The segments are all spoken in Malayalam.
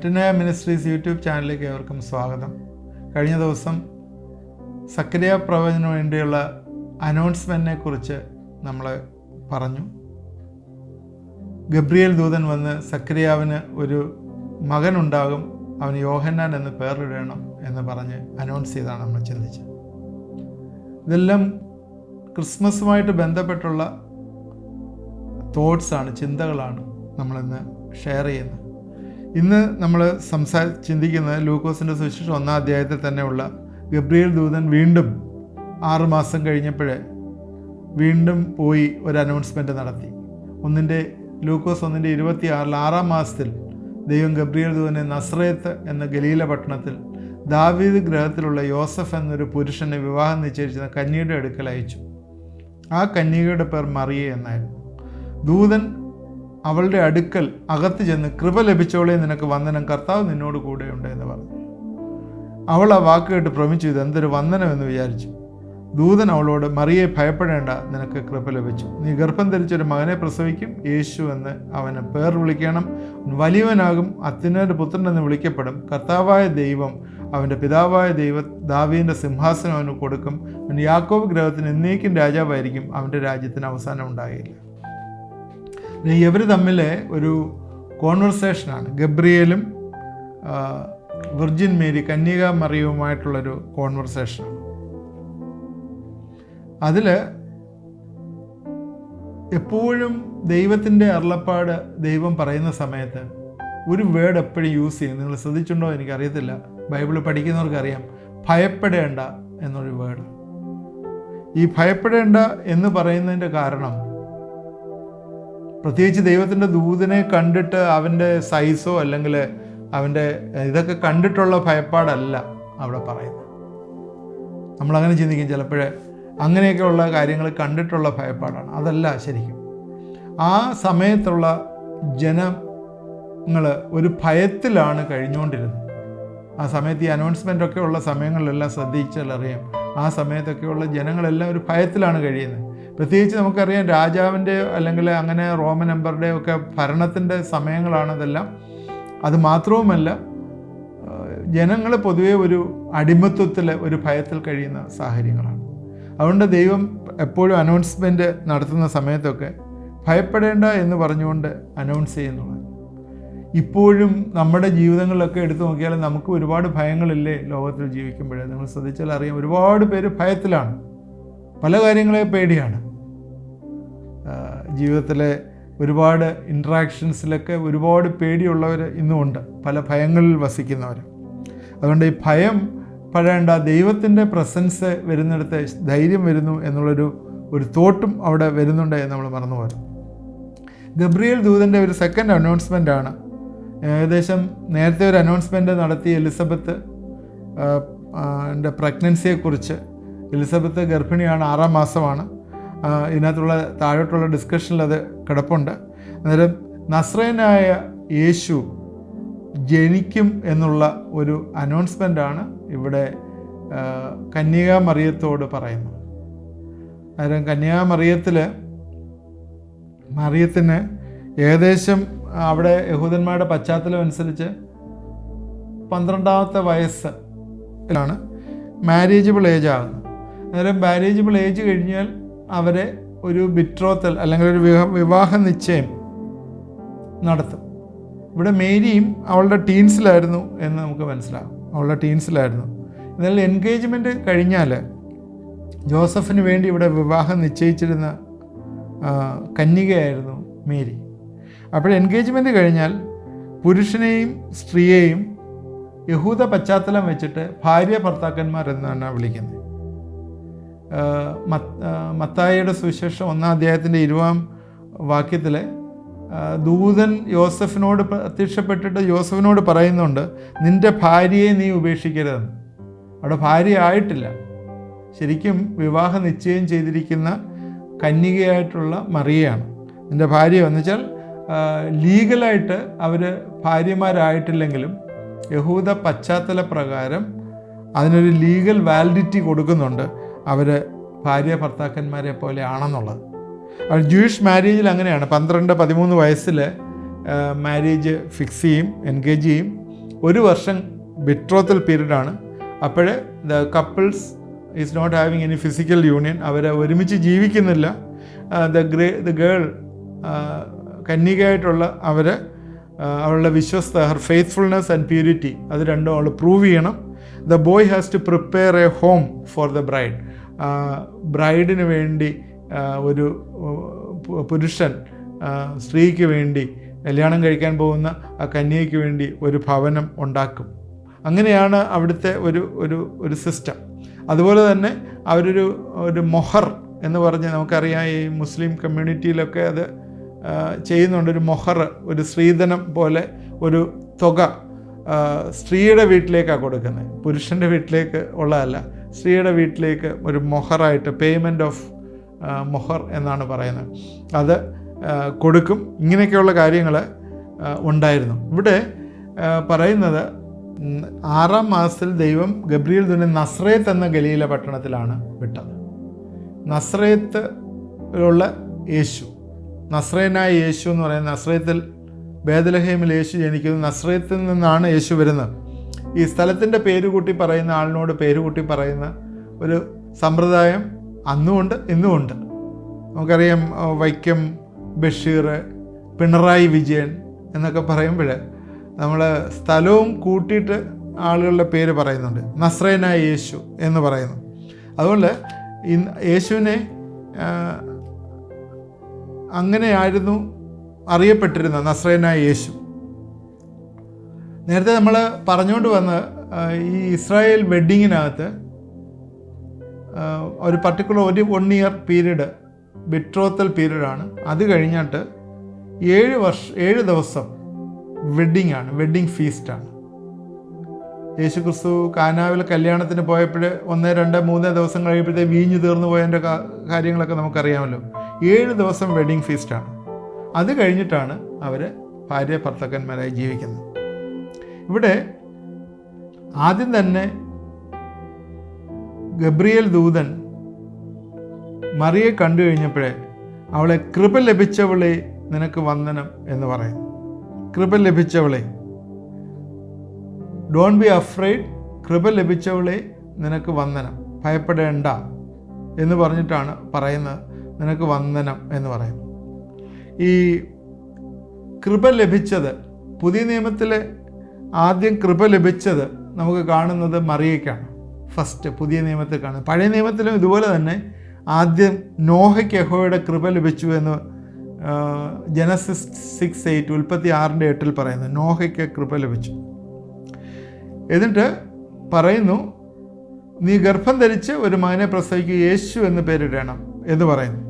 മെറ്റനോയ മിനിസ്ട്രീസ് യൂട്യൂബ് ചാനലിലേക്ക് ഏവർക്കും സ്വാഗതം. കഴിഞ്ഞ ദിവസം സക്കറിയ പ്രവചനു വേണ്ടിയുള്ള അനൗൺസ്മെൻറ്റിനെ കുറിച്ച് നമ്മൾ പറഞ്ഞു. ഗബ്രിയേൽ ദൂതൻ വന്ന് സക്കറിയാവിന് ഒരു മകനുണ്ടാകും, അവന് യോഹന്നാൻ എന്ന് പേരിടണം എന്ന് പറഞ്ഞ് അനൗൺസ് ചെയ്താണ് നമ്മൾ ചിന്തിച്ചത്. ഇതെല്ലാം ക്രിസ്മസുമായിട്ട് ബന്ധപ്പെട്ടുള്ള തോട്ട്സാണ്, ചിന്തകളാണ് നമ്മളിന്ന് ഷെയർ ചെയ്യുന്നത്. ഇന്ന് നമ്മൾ ചിന്തിക്കുന്നത് ലൂക്കോസിൻ്റെ സുവിശേഷം 1-ാം അധ്യായത്തിൽ തന്നെയുള്ള ഗബ്രിയേൽ ദൂതൻ വീണ്ടും 6 മാസം കഴിഞ്ഞപ്പോഴേ വീണ്ടും പോയി ഒരു അനൗൺസ്മെൻറ്റ് നടത്തി. ലൂക്കോസ് 1:26 6-ാം മാസത്തിൽ ദൈവം ഗബ്രിയേൽ ദൂതനെ നസ്രയത്ത് എന്ന ഗലീല പട്ടണത്തിൽ ദാവീദ് ഗൃഹത്തിലുള്ള യോസഫ് എന്നൊരു പുരുഷനെ വിവാഹം നിശ്ചയിച്ചിരുന്ന കന്യകയുടെ അടുക്കൽ അയച്ചു. ആ കന്യകയുടെ പേർ മറിയ എന്നായിരുന്നു. ദൂതൻ അവളുടെ അടുക്കൽ അകത്ത് ചെന്ന്, കൃപ ലഭിച്ചോളെ, നിനക്ക് വന്ദനം, കർത്താവ് നിന്നോട് കൂടെയുണ്ട് എന്ന് പറഞ്ഞു. അവൾ ആ വാക്ക് കേട്ട് ഭ്രമിച്ചു, ഇത് എന്തൊരു വന്ദനം എന്ന് വിചാരിച്ചു. ദൂതൻ അവളോട്, മറിയെ ഭയപ്പെടേണ്ട, നിനക്ക് കൃപ ലഭിച്ചു. നീ ഗർഭം ധരിച്ചൊരു മകനെ പ്രസവിക്കും, യേശു എന്ന് അവന് പേർ വിളിക്കണം. വലിയവനാകും, അത്യുന്നതന്റെ പുത്രൻ എന്ന് വിളിക്കപ്പെടും. കർത്താവായ ദൈവം അവൻ്റെ പിതാവായ ദാവീദിന്റെ സിംഹാസനം അവന് കൊടുക്കും. അവൻ യാക്കോബ് ഗൃഹത്തിന് എന്നേക്കും രാജാവായിരിക്കും. അവൻ്റെ രാജ്യത്തിന് അവസാനം ഉണ്ടാകില്ല. ഇവർ തമ്മിൽ ഒരു കോൺവെർസേഷനാണ്. ഗബ്രിയേലും വിർജിൻ മേരി, കന്യക മറിയവുമായിട്ടുള്ളൊരു കോൺവെർസേഷനാണ്. അതിൽ എപ്പോഴും ദൈവത്തിൻ്റെ അരുളപ്പാട് ദൈവം പറയുന്ന സമയത്ത് ഒരു വേർഡ് എപ്പോഴും യൂസ് ചെയ്യും. നിങ്ങൾ ശ്രദ്ധിച്ചിട്ടുണ്ടോ എനിക്കറിയത്തില്ല, ബൈബിൾ പഠിക്കുന്നവർക്കറിയാം. ഭയപ്പെടേണ്ട എന്നൊരു വേർഡ്. ഈ ഭയപ്പെടേണ്ട എന്ന് പറയുന്നതിൻ്റെ കാരണം, പ്രത്യേകിച്ച് ദൈവത്തിൻ്റെ ദൂതനെ കണ്ടിട്ട് അവൻ്റെ സൈസോ അല്ലെങ്കിൽ അവൻ്റെ ഇതൊക്കെ കണ്ടിട്ടുള്ള ഭയപ്പാടല്ല അവിടെ പറയുന്നത്. നമ്മളങ്ങനെ ചിന്തിക്കും ചിലപ്പോഴേ, അങ്ങനെയൊക്കെയുള്ള കാര്യങ്ങൾ കണ്ടിട്ടുള്ള ഭയപ്പാടാണ്. അതല്ല ശരിക്കും. ആ സമയത്തുള്ള ജനങ്ങൾ ഒരു ഭയത്തിലാണ് കഴിഞ്ഞുകൊണ്ടിരുന്നത്. ആ സമയത്ത് ഈ അനൗൺസ്മെൻ്റ് ഒക്കെ ഉള്ള സമയങ്ങളിലെല്ലാം ശ്രദ്ധിച്ചാൽ അറിയാം, ആ സമയത്തൊക്കെയുള്ള ജനങ്ങളെല്ലാം ഒരു ഭയത്തിലാണ് കഴിയുന്നത്. പ്രത്യേകിച്ച് നമുക്കറിയാം, രാജാവിൻ്റെ അല്ലെങ്കിൽ അങ്ങനെ റോമൻ എംപറുടെ ഒക്കെ ഭരണത്തിൻ്റെ സമയങ്ങളാണതെല്ലാം. അത് മാത്രവുമല്ല, ജനങ്ങൾ പൊതുവെ ഒരു അടിമത്വത്തിൽ, ഒരു ഭയത്തിൽ കഴിയുന്ന സാഹചര്യങ്ങളാണ്. അതുകൊണ്ട് ദൈവം എപ്പോഴും അനൗൺസ്മെൻറ്റ് നടത്തുന്ന സമയത്തൊക്കെ ഭയപ്പെടേണ്ട എന്ന് പറഞ്ഞുകൊണ്ട് അനൗൺസ് ചെയ്യുന്നുള്ളത്. ഇപ്പോഴും നമ്മുടെ ജീവിതങ്ങളിലൊക്കെ എടുത്തു നോക്കിയാൽ നമുക്ക് ഒരുപാട് ഭയങ്ങളില്ലേ ലോകത്തിൽ ജീവിക്കുമ്പോഴേ. നിങ്ങൾ ശ്രദ്ധിച്ചാൽ അറിയാം, ഒരുപാട് പേര് ഭയത്തിലാണ്. പല കാര്യങ്ങളെ പേടിയാണ്. ജീവിതത്തിലെ ഒരുപാട് ഇൻട്രാക്ഷൻസിലൊക്കെ ഒരുപാട് പേടിയുള്ളവർ ഇന്നുമുണ്ട്, പല ഭയങ്ങളിൽ വസിക്കുന്നവർ. അതുകൊണ്ട് ഈ ഭയം പെടേണ്ട, ദൈവത്തിൻ്റെ പ്രസൻസ് വരുന്നിടത്ത് ധൈര്യം വരുന്നു എന്നുള്ളൊരു തോട്ടും അവിടെ വരുന്നുണ്ട് എന്ന് നമ്മൾ മറന്നു പോരും. ഗബ്രിയേൽ ദൂതൻ്റെ ഒരു സെക്കൻഡ് അനൗൺസ്മെൻ്റാണ്. ഏകദേശം നേരത്തെ ഒരു അനൗൺസ്മെൻറ്റ് നടത്തി എലിസബത്ത് പ്രഗ്നൻസിയെക്കുറിച്ച്. എലിസബത്ത് ഗർഭിണിയാണ്, 6-ാം മാസമാണ്. ഇതിനകത്തുള്ള താഴോട്ടുള്ള ഡിസ്കഷനിൽ അത് കിടപ്പുണ്ട്. അന്നേരം നസ്രയനായ യേശു ജനിക്കും എന്നുള്ള ഒരു അനൗൺസ്മെൻ്റാണ് ഇവിടെ കന്യക മറിയത്തോട് പറയുന്നത്. അന്നേരം കന്യക മറിയത്തിന് ഏകദേശം അവിടെ യഹൂദന്മാരുടെ പശ്ചാത്തലം അനുസരിച്ച് 12ാമത്തെ വയസ്സിലാണ് മാരേജബിൾ ഏജ് ആകുന്നത്. അന്നേരം മാരേജബിൾ ഏജ് കഴിഞ്ഞാൽ അവരെ ഒരു ബിട്രോത്തൽ അല്ലെങ്കിൽ ഒരു വിവാഹ നിശ്ചയം നടത്തും. ഇവിടെ മേരിയും അവളുടെ ടീൻസിലായിരുന്നു എന്ന് നമുക്ക് മനസ്സിലാകും. അവളുടെ ടീൻസിലായിരുന്നു. എന്നാൽ എൻഗേജ്മെൻറ്റ് കഴിഞ്ഞാൽ ജോസഫിന് വേണ്ടി ഇവിടെ വിവാഹം നിശ്ചയിച്ചിരുന്ന കന്യകയായിരുന്നു മേരി. അപ്പോൾ എൻഗേജ്മെൻറ്റ് കഴിഞ്ഞാൽ പുരുഷനെയും സ്ത്രീയെയും യഹൂദ പശ്ചാത്തലം വെച്ചിട്ട് ഭാര്യ ഭർത്താക്കന്മാർ എന്നാണ് വിളിക്കുന്നത്. മത്തായിയുടെ സുവിശേഷം 1-ാം അധ്യായത്തിൻ്റെ 20-ാം വാക്യത്തിൽ ദൂതൻ യോസഫിനോട് പ്രത്യക്ഷപ്പെട്ടിട്ട് യോസഫിനോട് പറയുന്നുണ്ട്, നിൻ്റെ ഭാര്യയെ നീ ഉപേക്ഷിക്കരുതെന്ന്. അവിടെ ഭാര്യ ആയിട്ടില്ല, ശരിക്കും വിവാഹ നിശ്ചയം ചെയ്തിരിക്കുന്ന കന്യകയായിട്ടുള്ള മറിയയാണ് നിൻ്റെ ഭാര്യ. എന്ന് വെച്ചാൽ ലീഗലായിട്ട് അവർ ഭാര്യമാരായിട്ടില്ലെങ്കിലും യഹൂദ പശ്ചാത്തല പ്രകാരം അതിനൊരു ലീഗൽ വാലിഡിറ്റി കൊടുക്കുന്നുണ്ട്. അവർ ഭാര്യ ഭർത്താക്കന്മാരെ പോലെ ആണെന്നുള്ളത്. ജൂയിഷ് മാരേജിൽ അങ്ങനെയാണ്. 12-13 വയസ്സിൽ മാരേജ് ഫിക്സ് ചെയ്യും, എൻഗേജ് ചെയ്യും. 1 വർഷം ബിട്രോത്തൽ പീരീഡാണ്. അപ്പോൾ the couples is not having any physical union, അവർ ഒരുമിച്ച് ജീവിക്കുന്നില്ല. ദ ഗേൾ കന്യകയായിട്ടുള്ള അവളുടെ വിശ്വസ്ത, ഹർ ഫെയ്ത്ത്ഫുൾനെസ് ആൻഡ് പ്യൂരിറ്റി, അത് രണ്ടും അവൾ പ്രൂവ് ചെയ്യണം. The boy has to prepare a home for the bride. ബ്രൈഡിന് വേണ്ടി ഒരു പുരുഷൻ സ്ത്രീക്ക് വേണ്ടി, കല്യാണം കഴിക്കാൻ പോകുന്ന ആ കന്യയ്ക്ക് വേണ്ടി ഒരു ഭവനം ഉണ്ടാക്കും. അങ്ങനെയാണ് അവിടുത്തെ ഒരു സിസ്റ്റം. അതുപോലെ തന്നെ ഒരു മൊഹർ എന്ന് പറഞ്ഞ് നമുക്കറിയാം, ഈ മുസ്ലിം കമ്മ്യൂണിറ്റിയിലൊക്കെ അത് ചെയ്യുന്നുണ്ട്. ഒരു മൊഹർ, ഒരു സ്ത്രീധനം പോലെ ഒരു തുക സ്ത്രീയുടെ വീട്ടിലേക്കാണ് കൊടുക്കുന്നത്, പുരുഷൻ്റെ വീട്ടിലേക്ക് ഉള്ളതല്ല. സ്ത്രീയുടെ വീട്ടിലേക്ക് ഒരു മൊഹറായിട്ട്, പേയ്മെൻറ്റ് ഓഫ് മൊഹർ എന്നാണ് പറയുന്നത്, അത് കൊടുക്കും. ഇങ്ങനെയൊക്കെയുള്ള കാര്യങ്ങൾ ഉണ്ടായിരുന്നു. ഇവിടെ പറയുന്നത് 6-ാം മാസത്തിൽ ദൈവം ഗബ്രിയേൽ ദൂതനെ നസ്രേത്ത് എന്ന ഗലീല പട്ടണത്തിലാണ് വിട്ടത്. നസ്രേത്തിലുള്ള യേശു, നസ്രേനായ യേശു എന്ന് പറയുന്നത്, നസ്രേത്തിൽ ബേത്ലഹേമിൽ യേശു ജനിക്കുന്നു. നസ്രേത്തിൽ നിന്നാണ് യേശു വരുന്നത്. ഈ സ്ഥലത്തിൻ്റെ പേര് കൂട്ടി പറയുന്ന ആളിനോട് പേര് കൂട്ടി പറയുന്ന ഒരു സമ്പ്രദായം അന്നുമുണ്ട് ഇന്നുമുണ്ട്. നമുക്കറിയാം, വൈക്കം ബഷീർ, പിണറായി വിജയൻ എന്നൊക്കെ പറയുമ്പോൾ നമ്മൾ സ്ഥലവും കൂട്ടിയിട്ട് ആളുകളുടെ പേര് പറയുന്നുണ്ട്. നസ്രേനായ യേശു എന്ന് പറയുന്നു. അതുകൊണ്ട് യേശുവിനെ അങ്ങനെയായിരുന്നു അറിയപ്പെട്ടിരുന്നത്, നസ്രേനായ യേശു. നേരത്തെ നമ്മൾ പറഞ്ഞുകൊണ്ട് വന്ന് ഈ ഇസ്രായേൽ വെഡ്ഡിങ്ങിനകത്ത് ഒരു പർട്ടിക്കുലർ 1 ഇയർ പീരീഡ് ബിട്രോത്തൽ പീരീഡാണ്. അത് കഴിഞ്ഞിട്ട് 7 ദിവസം വെഡ്ഡിങ് ആണ്, വെഡ്ഡിങ് ഫീസ്റ്റാണ്. യേശു ക്രിസ്തു കാനാവിൽ കല്യാണത്തിന് പോയപ്പോൾ 1, 2, 3 ദിവസം കഴിയുമ്പോഴത്തേ വീഞ്ഞു തീർന്നു പോയതിൻ്റെ കാര്യങ്ങളൊക്കെ നമുക്കറിയാമല്ലോ. 7 ദിവസം വെഡ്ഡിങ് ഫീസ്റ്റാണ്. അത് കഴിഞ്ഞിട്ടാണ് അവർ ഭാര്യ ഭർത്താക്കന്മാരായി ജീവിക്കുന്നത്. ഇവിടെ ആദ്യം തന്നെ ഗബ്രിയേൽ ദൂതൻ മറിയെ കണ്ടു കഴിഞ്ഞപ്പോഴേ അവളെ കൃപ ലഭിച്ചവളെ നിനക്ക് വന്ദനം എന്ന് പറയുന്നു. കൃപ ലഭിച്ചവളെ, ഡോണ്ട് ബി അഫ്രൈഡ്, കൃപ ലഭിച്ചവളെ നിനക്ക് വന്ദനം, ഭയപ്പെടേണ്ട എന്ന് പറഞ്ഞിട്ടാണ് പറയുന്നത്. നിനക്ക് വന്ദനം എന്ന് പറയുന്നു. ഈ കൃപ ലഭിച്ചത്, പുതിയ നിയമത്തിലെ ആദ്യം കൃപ ലഭിച്ചത് നമുക്ക് കാണുന്നത് മറിയയ്ക്കാണ്. ഫസ്റ്റ് പുതിയ നിയമത്തിൽ കാണുന്നത്. പഴയ നിയമത്തിലും ഇതുപോലെ തന്നെ ആദ്യം നോഹയ്ക്ക് യഹോവയുടെ കൃപ ലഭിച്ചു എന്ന് ജനസിസ് 6:8, ഉൽപ്പത്തി 6:8 പറയുന്നു. നോഹയ്ക്ക് കൃപ ലഭിച്ചു. എന്നിട്ട് പറയുന്നു, നീ ഗർഭം ധരിച്ച് ഒരു മകനെ പ്രസവിക്കുക, യേശു എന്ന് പേരിടണം എന്ന് പറയുന്നു.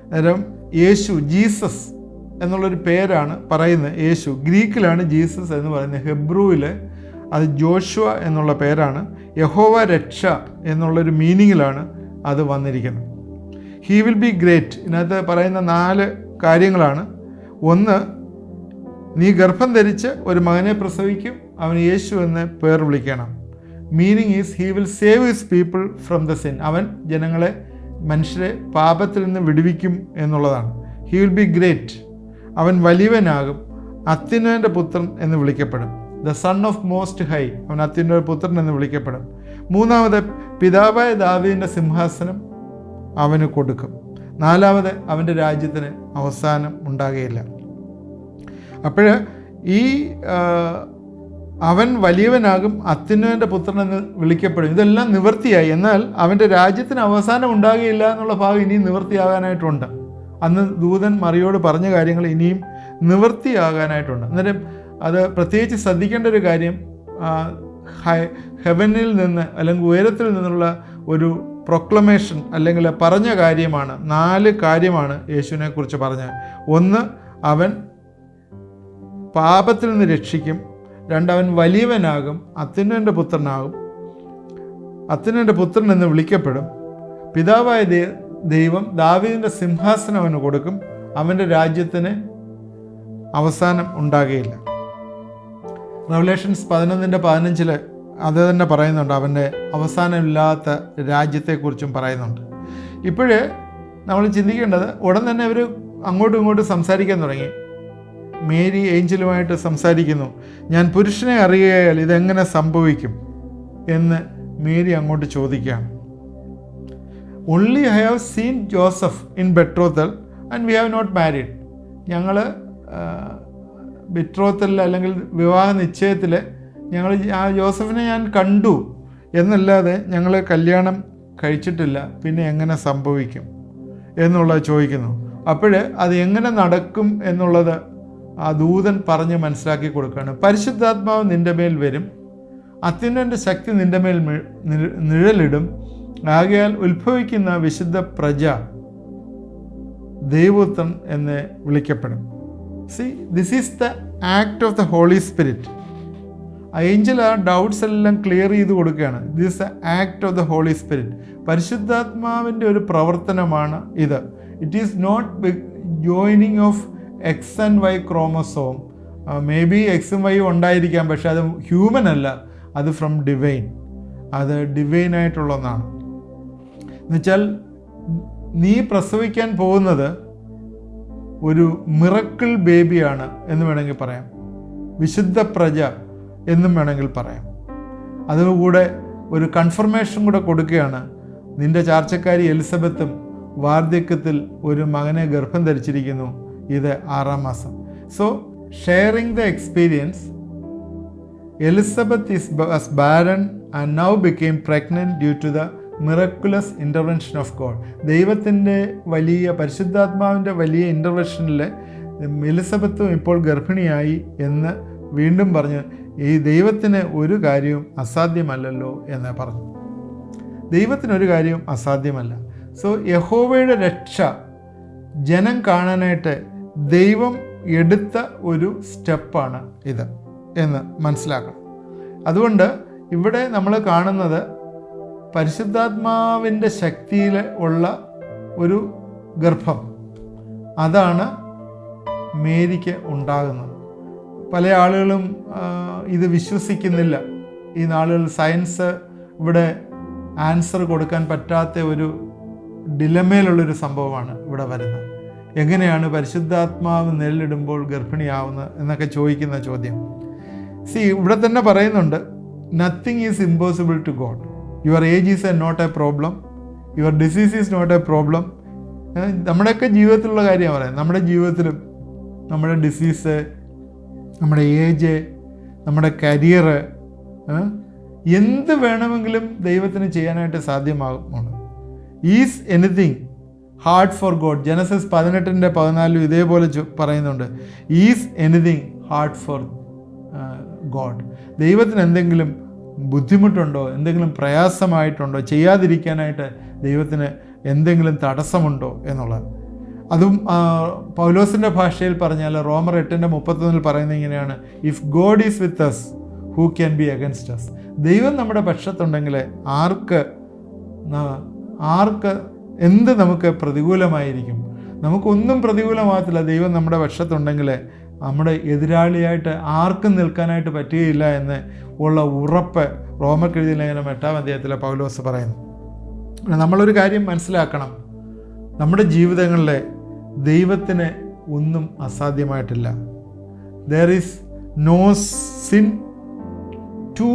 അന്നേരം യേശു, ജീസസ് എന്നുള്ളൊരു പേരാണ് പറയുന്നത്. യേശു ഗ്രീക്കിലാണ് ജീസസ് എന്ന് പറയുന്നത്, ഹെബ്രുവിൽ അത് ജോഷുവ എന്നുള്ള പേരാണ്. യഹോവ രക്ഷ എന്നുള്ളൊരു മീനിങ്ങിലാണ് അത് വന്നിരിക്കുന്നത്. ഹീ വിൽ ബി ഗ്രേറ്റ്, ഇതിനകത്ത് പറയുന്ന 4 കാര്യങ്ങളാണ്. 1, നീ ഗർഭം ധരിച്ച് ഒരു മകനെ പ്രസവിക്കും, അവന് യേശു എന്ന് പേർ വിളിക്കണം. Meaning is he will save his people from the sin, അവൻ ജനങ്ങളെ, മനുഷ്യരെ പാപത്തിൽ നിന്ന് വിടുവിക്കും എന്നുള്ളതാണ്. ഹീ വിൽ ബി ഗ്രേറ്റ്, അവൻ വലിയവനാകും, അത്യുന്നതൻ്റെ പുത്രൻ എന്ന് വിളിക്കപ്പെടും. The son of most high, അവൻ അത്യുന്നത പുത്രൻ എന്ന് വിളിക്കപ്പെടും. 3, പിതാവായ ദാവീദിൻ്റെ സിംഹാസനം അവന് കൊടുക്കും. 4, അവൻ്റെ രാജ്യത്തിന് അവസാനം ഉണ്ടാകുകയില്ല. അപ്പോൾ ഈ അവൻ വലിയവനാകും, അത്യുന്നതൻ്റെ പുത്രൻ എന്ന് വിളിക്കപ്പെടും. ഇതെല്ലാം നിവൃത്തിയായി. എന്നാൽ അവൻ്റെ രാജ്യത്തിന് അവസാനം ഉണ്ടാകുകയില്ല എന്നുള്ള ഭാഗം ഇനിയും നിവൃത്തിയാകാനായിട്ടുണ്ട്. അന്ന് ദൂതൻ മറിയോട് പറഞ്ഞ കാര്യങ്ങൾ ഇനിയും നിവൃത്തിയാകാനായിട്ടുണ്ട്. അന്നേരം അത് പ്രത്യേകിച്ച് ശ്രദ്ധിക്കേണ്ട ഒരു കാര്യം, ഹെവനിൽ നിന്ന് അല്ലെങ്കിൽ ഉയരത്തിൽ നിന്നുള്ള ഒരു പ്രൊക്ലമേഷൻ അല്ലെങ്കിൽ പറഞ്ഞ കാര്യമാണ്. 4 കാര്യമാണ് യേശുവിനെ കുറിച്ച് പറഞ്ഞത്. 1, അവൻ പാപത്തിൽ നിന്ന് രക്ഷിക്കും. 2, അവൻ വലിയവനാകും, അത്യുന്നതൻ്റെ പുത്രനാകും, അത്യുന്നതൻ്റെ പുത്രൻ എന്ന് വിളിക്കപ്പെടും. പിതാവായ ദൈവം ദാവീദിൻ്റെ സിംഹാസനം അവന് കൊടുക്കും, അവൻ്റെ രാജ്യത്തിന് അവസാനം ഉണ്ടാകുകയില്ല. റെവലേഷൻസ് 11:15 അത് തന്നെ പറയുന്നുണ്ട്, അവൻ്റെ അവസാനമില്ലാത്ത രാജ്യത്തെക്കുറിച്ചും പറയുന്നുണ്ട്. ഇപ്പോഴേ നമ്മൾ ചിന്തിക്കേണ്ടത്, ഉടൻ തന്നെ അവർ അങ്ങോട്ടും ഇങ്ങോട്ടും സംസാരിക്കാൻ തുടങ്ങി. മേരി ഏഞ്ചലുമായിട്ട് സംസാരിക്കുന്നു. ഞാൻ പുരുഷനെ അറിയാൽ ഇതെങ്ങനെ സംഭവിക്കും എന്ന് മേരി അങ്ങോട്ട് ചോദിക്കുകയാണ്. Only I have seen Joseph in betrothal and we have not married. ഞങ്ങൾ ബെട്രോത്തലിൽ അല്ലെങ്കിൽ വിവാഹ നിശ്ചയത്തിൽ ഞങ്ങൾ ആ ജോസഫിനെ ഞാൻ കണ്ടു എന്നല്ലാതെ ഞങ്ങൾ കല്യാണം കഴിച്ചിട്ടില്ല, പിന്നെ എങ്ങനെ സംഭവിക്കും എന്നുള്ളത് ചോദിക്കുന്നു. അപ്പോൾ അത് എങ്ങനെ നടക്കും എന്നുള്ളത് ആ ദൂതൻ പറഞ്ഞ് മനസ്സിലാക്കി കൊടുക്കുകയാണ്. പരിശുദ്ധാത്മാവ് നിൻ്റെ മേൽ വരും, അത്യുന്നതൻ്റെ ശക്തി നിൻ്റെ മേൽ നിഴലിടും, ആകയാൽ ഉത്ഭവിക്കുന്ന വിശുദ്ധ പ്രജ ദൈവപുത്രൻ എന്ന് വിളിക്കപ്പെടും. See, this is the act of the holy spirit. Angel ആ ഡൗട്ട്സ് എല്ലാം ക്ലിയർ ചെയ്ത് കൊടുക്കുകയാണ്. This is the act of the holy spirit. പരിശുദ്ധാത്മാവിൻ്റെ ഒരു പ്രവർത്തനമാണ് ഇത്. It is not joining of X and Y chromosome. Maybe എക്സും വൈയും ഉണ്ടായിരിക്കാം, പക്ഷെ അത് ഹ്യൂമൻ അല്ല, അത് ഫ്രം ഡിവൈൻ. അത് ഡിവൈനായിട്ടുള്ള ഒന്നാണ്. എന്നുവെച്ചാൽ നീ പ്രസവിക്കാൻ പോകുന്നത് ഒരു മിറക്കിൾ ബേബിയാണ് എന്ന് വേണമെങ്കിൽ പറയാം, വിശുദ്ധ പ്രജ എന്നും വേണമെങ്കിൽ പറയാം. അതുകൂടെ ഒരു കൺഫർമേഷൻ കൂടെ കൊടുക്കുകയാണ്. നിൻ്റെ ചാർച്ചക്കാരി എലിസബത്തും വാർദ്ധക്യത്തിൽ ഒരു മകനെ ഗർഭം ധരിച്ചിരിക്കുന്നു, ഇത് 6-ാം മാസം. So sharing the experience, Elizabeth was barren and now became pregnant due to the miraculous intervention of God. ദൈവത്തിൻ്റെ വലിയ പരിശുദ്ധാത്മാവിൻ്റെ വലിയ ഇൻ്റർവെൻഷനിൽ എലിസബത്തും ഇപ്പോൾ ഗർഭിണിയായി എന്ന് വീണ്ടും പറഞ്ഞ് ഈ ദൈവത്തിന് ഒരു കാര്യവും അസാധ്യമല്ലല്ലോ എന്ന് പറഞ്ഞു. ദൈവത്തിനൊരു കാര്യവും അസാധ്യമല്ല. സോ യഹോവയുടെ രക്ഷ ജനം കാണാനായിട്ട് ദൈവം എടുത്ത ഒരു സ്റ്റെപ്പാണ് ഇത് എന്ന് മനസ്സിലാക്കണം. അതുകൊണ്ട് ഇവിടെ നമ്മൾ കാണുന്നത് പരിശുദ്ധാത്മാവിൻ്റെ ശക്തിയിൽ ഉള്ള ഒരു ഗർഭം, അതാണ് മേരിക്ക് ഉണ്ടാകുന്നത്. പല ആളുകളും ഇത് വിശ്വസിക്കുന്നില്ല. ഈ നാളുകളിൽ സയൻസ് ഇവിടെ ആൻസർ കൊടുക്കാൻ പറ്റാത്ത ഒരു ഡിലമയിലുള്ളൊരു സംഭവമാണ് ഇവിടെ വരുന്നത്. എങ്ങനെയാണ് പരിശുദ്ധാത്മാവ് നിഴലിടുമ്പോൾ ഗർഭിണിയാവുന്നത് എന്നൊക്കെ ചോദിക്കുന്ന ചോദ്യം. ഇവിടെ തന്നെ പറയുന്നുണ്ട്, nothing is impossible to God. Your age is not a problem, your disease is not a problem. നമ്മുടെയൊക്കെ ജീവിതത്തിലുള്ള കാര്യമാണ് പറയുന്നത്. നമ്മുടെ ജീവിതത്തിലും നമ്മുടെ ഡിസീസ്, നമ്മുടെ ഏജ്, നമ്മുടെ കരിയർ, എന്ത് വേണമെങ്കിലും ദൈവത്തിന് ചെയ്യാനായിട്ട് സാധ്യമാകുന്നുണ്ട്. Is anything hard for God. Genesis 18:14 ഇതേപോലെ പറയുന്നുണ്ട്, is anything hard for God. ദൈവത്തിന് എന്തെങ്കിലും ബുദ്ധിമുട്ടുണ്ടോ, എന്തെങ്കിലും പ്രയാസമായിട്ടുണ്ടോ, ചെയ്യാതിരിക്കാനായിട്ട് ദൈവത്തിന് എന്തെങ്കിലും തടസ്സമുണ്ടോ എന്നുള്ളത്. അതും പൗലോസിൻ്റെ ഭാഷയിൽ പറഞ്ഞാൽ റോമർ 8:31 പറയുന്നത് ഇങ്ങനെയാണ്, if God is with us who can be against us. ദൈവം നമ്മുടെ പക്ഷത്തുണ്ടെങ്കിൽ ആർക്ക് എന്ത് നമുക്ക് പ്രതികൂലമായിരിക്കും? നമുക്കൊന്നും പ്രതികൂലമാകത്തില്ല. ദൈവം നമ്മുടെ പക്ഷത്തുണ്ടെങ്കിൽ നമ്മുടെ എതിരാളിയായിട്ട് ആർക്കും നിൽക്കാനായിട്ട് പറ്റുകയില്ല എന്ന് ഉള്ള ഉറപ്പ് റോമർക്ക് എഴുതിയ ലേഖനം 8-ാം അധ്യായത്തിലെ പൗലോസ് പറയുന്നു. നമ്മളൊരു കാര്യം മനസ്സിലാക്കണം, നമ്മുടെ ജീവിതങ്ങളിൽ ദൈവത്തിന് ഒന്നും അസാധ്യമായിട്ടില്ല. There is no sin too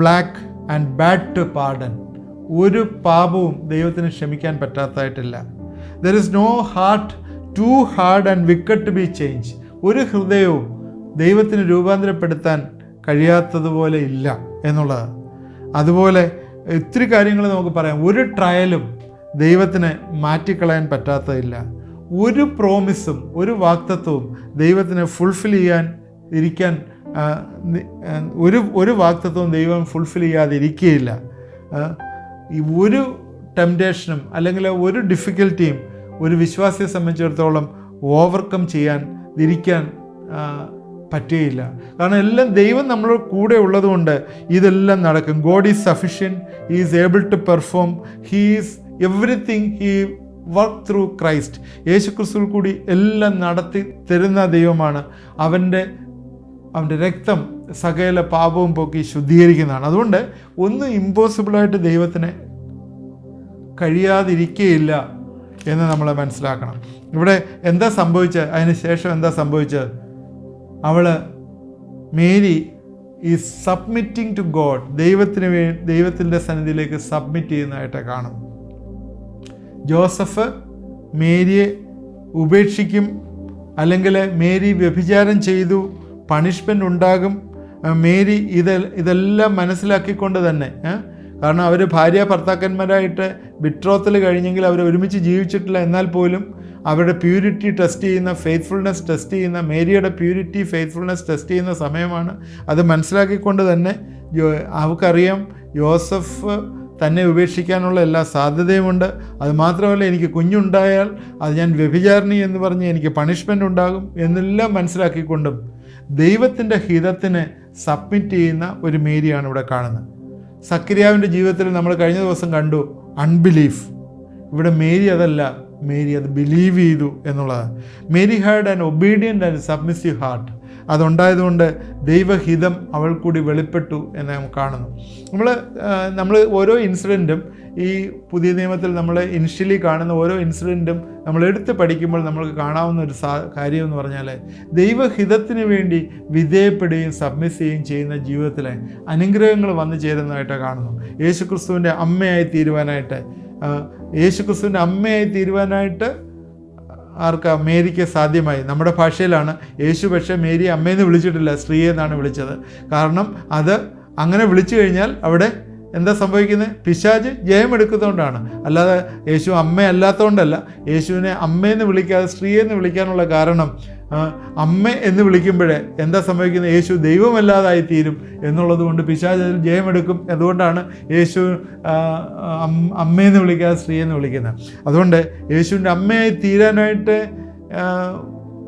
black and bad to pardon. ഒരു പാപവും ദൈവത്തിന് ക്ഷമിക്കാൻ പറ്റാത്തതായിട്ടില്ല. There is no heart too hard and wicked to be change. ഒരു ഹൃദയവും ദൈവത്തിന് രൂപാന്തരപ്പെടുത്താൻ കഴിയാത്തതുപോലെ ഇല്ല എന്നുള്ളത്. അതുപോലെ ഒത്തിരി കാര്യങ്ങൾ നമുക്ക് പറയാം. ഒരു ട്രയലും ദൈവത്തിന് മാറ്റിക്കളയാൻ പറ്റാത്തതില്ല. ഒരു പ്രോമിസും ഒരു വാഗ്ദത്തവും ദൈവത്തിന് ഫുൾഫിൽ ഇരിക്കാൻ ഒരു വാഗ്ദത്തവും ദൈവം ഫുൾഫിൽ ചെയ്യാതിരിക്കുകയില്ല. ഒരു ടെംപ്റ്റേഷനും അല്ലെങ്കിൽ ഒരു ഡിഫിക്കൽറ്റിയും ഒരു വിശ്വാസിയെ സംബന്ധിച്ചിടത്തോളം ഓവർകം ഇരിക്കാൻ പറ്റുകയില്ല. കാരണം എല്ലാം ദൈവം നമ്മളുടെ കൂടെ ഉള്ളതുകൊണ്ട് ഇതെല്ലാം നടക്കും. God is sufficient, he is able to perform, he is everything, he work through Christ. യേശുക്രിസ്തുവിൽ കൂടി എല്ലാം നടത്തി തരുന്ന ദൈവമാണ്. അവൻ്റെ രക്തം സകല പാപവും പോക്കി ശുദ്ധീകരിക്കുന്നതാണ്. അതുകൊണ്ട് ഒന്നും ഇമ്പോസിബിളായിട്ട് ദൈവത്തിന് കഴിയാതിരിക്കുകയില്ല എന്ന് നമ്മൾ മനസ്സിലാക്കണം. ഇവിടെ എന്താ സംഭവിച്ചത്? അതിന് ശേഷം എന്താ സംഭവിച്ചത്? Mary is submitting to God, ദൈവത്തിൻ്റെ സന്നിധിയിലേക്ക് സബ്മിറ്റ് ചെയ്യുന്നതായിട്ട് കാണുന്നു. ജോസഫ് മേരിയെ ഉപേക്ഷിക്കും, അല്ലെങ്കിൽ മേരി വ്യഭിചാരം ചെയ്തു, പണിഷ്മെൻ്റ് ഉണ്ടാകും. മേരി ഇതെല്ലാം മനസ്സിലാക്കിക്കൊണ്ട് തന്നെ, കാരണം അവർ ഭാര്യ ഭർത്താക്കന്മാരായിട്ട് ബിട്രോത്തൽ കഴിഞ്ഞെങ്കിൽ അവർ ഒരുമിച്ച് ജീവിച്ചിട്ടില്ല, എന്നാൽ പോലും അവരുടെ പ്യൂരിറ്റി ടെസ്റ്റ് ചെയ്യുന്ന, ഫെയ്ത്ത്ഫുൾനെസ് ടെസ്റ്റ് ചെയ്യുന്ന, മേരിയുടെ പ്യൂരിറ്റി ഫെയ്ത്ത്ഫുൾനെസ് ടെസ്റ്റ് ചെയ്യുന്ന സമയമാണ്. അത് മനസ്സിലാക്കിക്കൊണ്ട് തന്നെ അവൾക്കറിയാം യോസഫ് തന്നെ ഉപേക്ഷിക്കാനുള്ള എല്ലാ സാധ്യതയുമുണ്ട്. അതുമാത്രമല്ല, എനിക്ക് കുഞ്ഞുണ്ടായാൽ അത് ഞാൻ വ്യഭിചാരിണി എന്ന് പറഞ്ഞ് എനിക്ക് പണിഷ്മെൻ്റ് ഉണ്ടാകും എന്നെല്ലാം മനസ്സിലാക്കിക്കൊണ്ടും ദൈവത്തിൻ്റെ ഹിതത്തിന് സബ്മിറ്റ് ചെയ്യുന്ന ഒരു മേരിയാണ് ഇവിടെ കാണുന്നത്. സക്കരിയാവിൻ്റെ ജീവിതത്തിൽ നമ്മൾ കഴിഞ്ഞ ദിവസം കണ്ടു അൺബിലീഫ്. ഇവിടെ മേരി അതല്ല, മേരി അത് ബിലീവ് ചെയ്തു എന്നുള്ളതാണ്. Mary had an obedient and submissive heart. അതുണ്ടായതുകൊണ്ട് ദൈവഹിതം അവൾ കൂടി വെളിപ്പെട്ടു എന്ന് നമുക്ക് കാണുന്നു. നമ്മൾ ഓരോ ഇൻസിഡൻറ്റും ഈ പുതിയ നിയമത്തിൽ നമ്മൾ ഇനിഷ്യലി കാണുന്ന ഓരോ ഇൻസിഡൻറ്റും നമ്മൾ എടുത്ത് പഠിക്കുമ്പോൾ നമ്മൾക്ക് കാണാവുന്ന ഒരു കാര്യം എന്ന് പറഞ്ഞാൽ ദൈവഹിതത്തിന് വേണ്ടി വിധേയപ്പെടുകയും സബ്മിസ് ചെയ്യുകയും ചെയ്യുന്ന ജീവിതത്തിലെ അനുഗ്രഹങ്ങൾ വന്നു ചേരുന്നതായിട്ട് കാണുന്നു. യേശുക്രിസ്തുവിൻ്റെ അമ്മയായി തീരുവാനായിട്ട് ആർക്കാ? മേരിക്ക് സാധ്യമായി. നമ്മുടെ ഭാഷയിലാണ് യേശു, പക്ഷേ മേരി അമ്മയെന്ന് വിളിച്ചിട്ടില്ല, സ്ത്രീ എന്നാണ് വിളിച്ചത്. കാരണം അത് അങ്ങനെ വിളിച്ചു കഴിഞ്ഞാൽ അവിടെ എന്താ സംഭവിക്കുന്നത്? പിശാച് ജയമെടുക്കുന്നതുകൊണ്ടാണ്. അല്ലാതെ യേശു അമ്മയല്ലാത്തതുകൊണ്ടല്ല. യേശുവിനെ അമ്മയെന്ന് വിളിക്കാതെ സ്ത്രീയെന്ന് വിളിക്കാനുള്ള കാരണം അമ്മ എന്ന് വിളിക്കുമ്പോഴേ എന്താ സംഭവിക്കുന്നത്? യേശു ദൈവമല്ലാതായി തീരും എന്നുള്ളത് കൊണ്ട് പിശാച് അതിൽ ജയമെടുക്കും. അതുകൊണ്ടാണ് യേശു അമ്മയെന്ന് വിളിക്കാതെ സ്ത്രീയെന്ന് വിളിക്കുന്നത്. അതുകൊണ്ട് യേശുവിൻ്റെ അമ്മയായി തീരാനായിട്ട്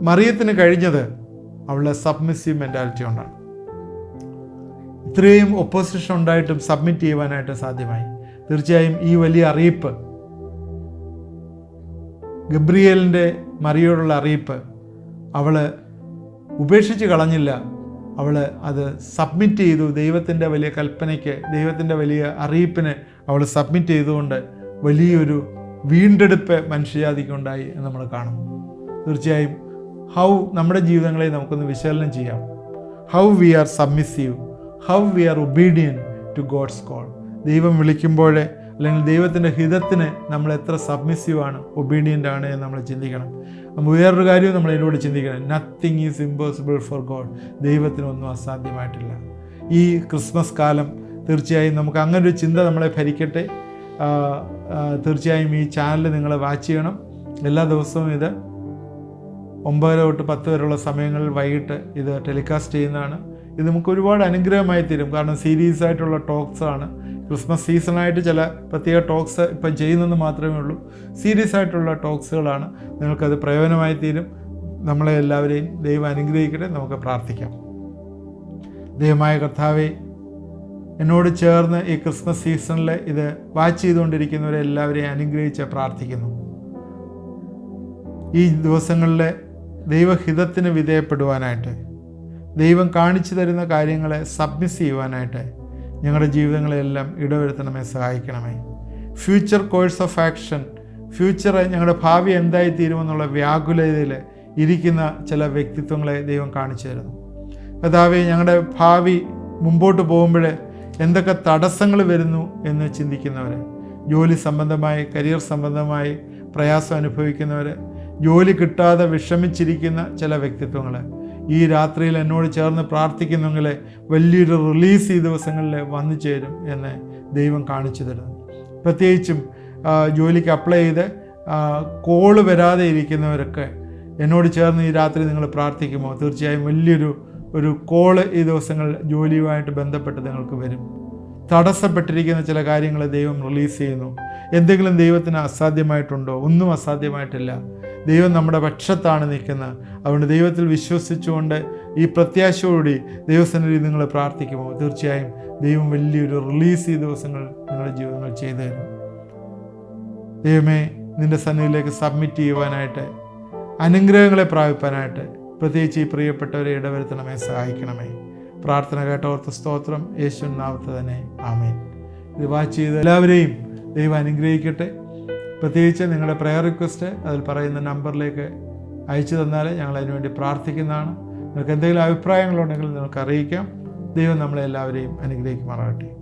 മറിയത്തിന് കഴിഞ്ഞത് അവളുടെ സബ്മിസീവ് മെൻറ്റാലിറ്റി കൊണ്ടാണ്. ഇത്രയും ഒപ്പോസിഷൻ ഉണ്ടായിട്ടും സബ്മിറ്റ് ചെയ്യുവാനായിട്ട് സാധ്യമായി. തീർച്ചയായും ഈ വലിയ അറിയിപ്പ്, ഗബ്രിയേലിൻ്റെ മറിയോടുള്ള അറിയിപ്പ്, അവൾ ഉപേക്ഷിച്ച് കളഞ്ഞില്ല. അവൾ അത് സബ്മിറ്റ് ചെയ്തു. ദൈവത്തിൻ്റെ വലിയ കൽപ്പനയ്ക്ക്, ദൈവത്തിൻ്റെ വലിയ അറിയിപ്പിന് അവൾ സബ്മിറ്റ് ചെയ്തുകൊണ്ട് വലിയൊരു വീണ്ടെടുപ്പ് മനുഷ്യജാതിക്കുണ്ടായി എന്ന് നമ്മൾ കാണുന്നു. തീർച്ചയായും നമ്മുടെ ജീവിതങ്ങളെ നമുക്കൊന്ന് വിശകലനം ചെയ്യാം. How we are submissive, how we are obedient to God's call. ദൈവം വിളിക്കുമ്പോഴേ അല്ലെങ്കിൽ ദൈവത്തിൻ്റെ ഹിതത്തിന് നമ്മൾ എത്ര സബ്മിസീവാണ്, ഒബീഡിയൻ്റ് ആണ് എന്ന് നമ്മൾ ചിന്തിക്കണം. വേറൊരു കാര്യവും നമ്മൾ ഇതിലൂടെ ചിന്തിക്കണം. Nothing is impossible for God. ദൈവത്തിനൊന്നും അസാധ്യമായിട്ടില്ല. ഈ ക്രിസ്മസ് കാലം തീർച്ചയായും നമുക്ക് അങ്ങനൊരു ചിന്ത നമ്മളെ ഭരിക്കട്ടെ. തീർച്ചയായും ഈ ചാനൽ നിങ്ങൾ വാച്ച് ചെയ്യണം. എല്ലാ ദിവസവും ഇത് 9 തൊട്ട് 10 വരെയുള്ള സമയങ്ങളിൽ വൈകിട്ട് ഇത് ടെലികാസ്റ്റ് ചെയ്യുന്നതാണ്. ഇത് നമുക്ക് ഒരുപാട് അനുഗ്രഹമായി തീരും. കാരണം സീരീസ് ആയിട്ടുള്ള ടോക്സാണ്. ക്രിസ്മസ് സീസണായിട്ട് ചില പ്രത്യേക ടോക്സ് ഇപ്പം ചെയ്യുന്നെന്ന് മാത്രമേ ഉള്ളൂ. സീരീസ് ആയിട്ടുള്ള ടോക്സുകളാണ്. നിങ്ങൾക്കത് പ്രയോജനമായി തീരും. നമ്മളെ എല്ലാവരെയും ദൈവം അനുഗ്രഹിക്കട്ടെ. നമുക്ക് പ്രാർത്ഥിക്കാം. ദൈവമായ കർത്താവേ, എന്നോട് ചേർന്ന് ഈ ക്രിസ്മസ് സീസണിൽ ഇത് വാച്ച് ചെയ്തുകൊണ്ടിരിക്കുന്നവരെ എല്ലാവരെയും അനുഗ്രഹിച്ച് പ്രാർത്ഥിക്കുന്നു. ഈ ദിവസങ്ങളിലെ ദൈവഹിതത്തിന് വിധേയപ്പെടുവാനായിട്ട്, ദൈവം കാണിച്ചു തരുന്ന കാര്യങ്ങളെ സബ്മിസ് ചെയ്യുവാനായിട്ട് ഞങ്ങളുടെ ജീവിതങ്ങളെല്ലാം ഇടവരുത്തണമേ, സഹായിക്കണമേ. ഫ്യൂച്ചർ കോഴ്സ് ഓഫ് ആക്ഷൻ, ഞങ്ങളുടെ ഭാവി എന്തായിത്തീരുമെന്നുള്ള വ്യാകുലതയിൽ ഇരിക്കുന്ന ചില വ്യക്തിത്വങ്ങളെ ദൈവം കാണിച്ചു തരുന്നു. കർത്താവേ, ഞങ്ങളുടെ ഭാവി മുമ്പോട്ട് പോകുമ്പോൾ എന്തൊക്കെ തടസ്സങ്ങൾ വരുന്നു എന്ന് ചിന്തിക്കുന്നവർ, ജോലി സംബന്ധമായി, കരിയർ സംബന്ധമായി പ്രയാസം അനുഭവിക്കുന്നവർ, ജോലി കിട്ടാതെ വിഷമിച്ചിരിക്കുന്ന ചില വ്യക്തിത്വങ്ങൾ ഈ രാത്രിയിൽ എന്നോട് ചേർന്ന് പ്രാർത്ഥിക്കുന്നെങ്കിൽ വലിയൊരു റിലീസ് ഈ ദിവസങ്ങളിൽ വന്നു ചേരും എന്ന് ദൈവം കാണിച്ചു തരുന്നു. പ്രത്യേകിച്ചും ജോലിക്ക് അപ്ലൈ ചെയ്ത് കോള് വരാതെ ഇരിക്കുന്നവരൊക്കെ എന്നോട് ചേർന്ന് ഈ രാത്രി നിങ്ങൾ പ്രാർത്ഥിക്കുമോ? തീർച്ചയായും വലിയൊരു കോള് ഈ ദിവസങ്ങൾ ജോലിയുമായിട്ട് ബന്ധപ്പെട്ട് നിങ്ങൾക്ക് വരും. തടസ്സപ്പെട്ടിരിക്കുന്ന ചില കാര്യങ്ങൾ ദൈവം റിലീസ് ചെയ്യുന്നു. എന്തെങ്കിലും ദൈവത്തിന് അസാധ്യമായിട്ടുണ്ടോ? ഒന്നും അസാധ്യമായിട്ടില്ല. ദൈവം നമ്മുടെ പക്ഷത്താണ് നിൽക്കുന്നത്. അതുകൊണ്ട് ദൈവത്തിൽ വിശ്വസിച്ചുകൊണ്ട് ഈ പ്രത്യാശയോടുകൂടി ദൈവസന്നിധി നിങ്ങൾ പ്രാർത്ഥിക്കുമോ? തീർച്ചയായും ദൈവം വലിയൊരു റിലീസ് ഈ ദിവസങ്ങൾ നിങ്ങളുടെ ജീവിതങ്ങൾ ചെയ്തു തരും. ദൈവമേ, നിൻ്റെ സന്നിധിയിലേക്ക് സബ്മിറ്റ് ചെയ്യുവാനായിട്ട്, അനുഗ്രഹങ്ങളെ പ്രാപിപ്പാനായിട്ട് പ്രത്യേകിച്ച് ഈ പ്രിയപ്പെട്ടവരെ ഇടവരുത്തണമേ, സഹായിക്കണമേ. പ്രാർത്ഥന കേട്ടോർത്ത് സ്തോത്രം. യേശുവിൻ നാമത്തിൽ തന്നെ ആമേൻ. ഇത് വാച്ച് ചെയ്ത് എല്ലാവരെയും ദൈവം അനുഗ്രഹിക്കട്ടെ. പ്രത്യേകിച്ച് നിങ്ങളുടെ പ്രെയർ റിക്വസ്റ്റ് അതിൽ പറയുന്ന നമ്പറിലേക്ക് അയച്ചു തന്നാൽ ഞങ്ങൾ അതിനുവേണ്ടി പ്രാർത്ഥിക്കുന്നതാണ്. നിങ്ങൾക്ക് എന്തെങ്കിലും അഭിപ്രായങ്ങളുണ്ടെങ്കിൽ നിങ്ങൾക്ക് അറിയിക്കാം. ദൈവം നമ്മളെല്ലാവരെയും അനുഗ്രഹിക്കുമാറാകട്ടെ.